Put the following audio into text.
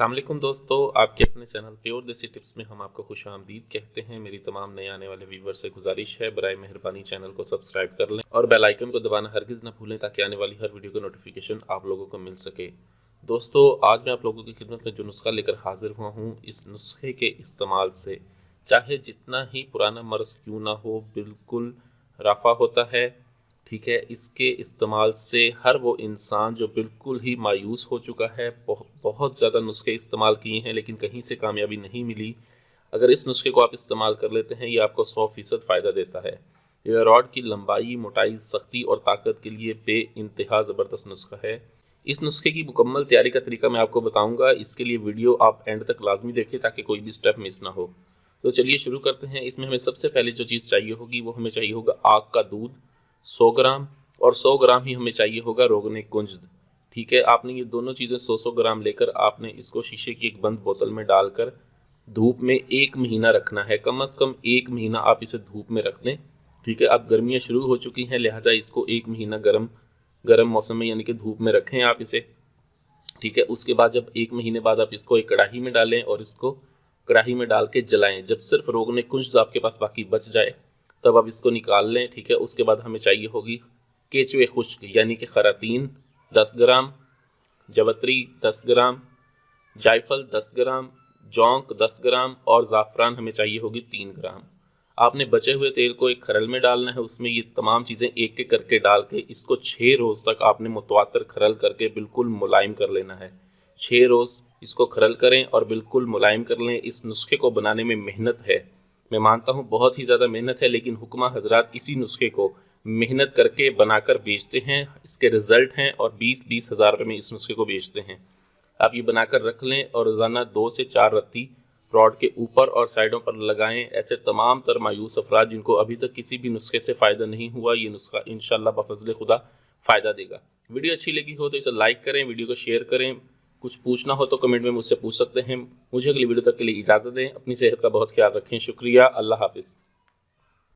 अस्सलाम वालेकुम दोस्तों, आपके अपने चैनल प्योर देसी टिप्स में हम आपको खुशामदीद कहते हैं। मेरी तमाम नए आने वाले व्यूवर से गुजारिश है, बराए मेहरबानी चैनल को सब्सक्राइब कर लें और बेल आइकन को दबाना हरगिज़ ना भूलें ताकि आने वाली हर वीडियो का नोटिफिकेशन आप लोगों को मिल सके। दोस्तों, आज मैं आप लोगों की खिदमत में जो नुस्खा लेकर हाजिर हुआ हूँ, इस नुस्खे के इस्तेमाल से चाहे जितना ही पुराना मर्ज़ क्यों ना हो, बिल्कुल रफ़ा होता है। ठीक है, इसके इस्तेमाल से हर वो इंसान जो बिल्कुल ही मायूस हो चुका है, बहुत ज़्यादा नुस्खे इस्तेमाल किए हैं लेकिन कहीं से कामयाबी नहीं मिली, अगर इस नुस्खे को आप इस्तेमाल कर लेते हैं, ये आपको 100% फ़ायदा देता है। ये रॉड की लंबाई, मोटाई, सख्ती और ताकत के लिए बेइंतहा ज़बरदस्त नुस्खा है। इस नुस्खे की मुकम्मल तैयारी का तरीका मैं आपको बताऊँगा। इसके लिए वीडियो आप एंड तक लाजमी देखें ताकि कोई भी स्टेप मिस ना हो। तो चलिए शुरू करते हैं। इसमें हमें सबसे पहले जो चीज़ चाहिए होगी वो हमें चाहिए होगा आग का दूध 100 ग्राम, और 100 ग्राम ही हमें चाहिए होगा रोगने कुंजद। ठीक है, आपने ये दोनों चीज़ें 100-100 ग्राम लेकर आपने इसको शीशे की एक बंद बोतल में डालकर धूप में 1 महीना रखना है। कम से कम 1 महीना आप इसे धूप में रख लें। ठीक है, अब गर्मियाँ शुरू हो चुकी हैं, लिहाजा इसको 1 महीना गर्म मौसम में यानी कि धूप में रखें आप इसे। ठीक है, उसके बाद जब 1 महीने बाद आप इसको एक कढ़ाई में डालें और इसको कढ़ाई में डाल के जलाएँ। जब सिर्फ रोगने कुंजद आपके पास बाकी बच जाए तब आप इसको निकाल लें। ठीक है, उसके बाद हमें चाहिए होगी केचुए खुश्क यानी कि खरातीन 10 ग्राम, जवत्री 10 ग्राम, जायफल 10 ग्राम, जौंक 10 ग्राम और ज़ाफ़रान हमें चाहिए होगी 3 ग्राम। आपने बचे हुए तेल को एक खरल में डालना है, उसमें ये तमाम चीज़ें एक एक करके डाल के इसको 6 रोज़ तक आपने मुतवातर खरल करके बिल्कुल मुलायम कर लेना है। 6 रोज़ इसको खरल करें और बिल्कुल मुलायम कर लें। इस नुस्खे को बनाने में मेहनत है, मैं मानता हूँ बहुत ही ज़्यादा मेहनत है, लेकिन हुक्मा हजरात इसी नुस्खे को मेहनत करके बनाकर बेचते हैं। इसके रिज़ल्ट हैं और 20-20 हज़ार रुपये में इस नुस्खे को बेचते हैं। आप ये बनाकर रख लें और रोज़ाना 2 से 4 रत्ती रॉड के ऊपर और साइडों पर लगाएं। ऐसे तमाम तर मायूस अफराद जिनको अभी तक किसी भी नुस्खे से फ़ायदा नहीं हुआ, ये नुस्खा इंशाल्लाह बफज़ल खुदा फ़ायदा देगा। वीडियो अच्छी लगी हो तो इसे लाइक करें, वीडियो को शेयर करें। कुछ पूछना हो तो कमेंट में मुझसे पूछ सकते हैं। मुझे अगली वीडियो तक के लिए इजाज़त दें। अपनी सेहत का बहुत ख्याल रखें। शुक्रिया। अल्लाह हाफ़िज़।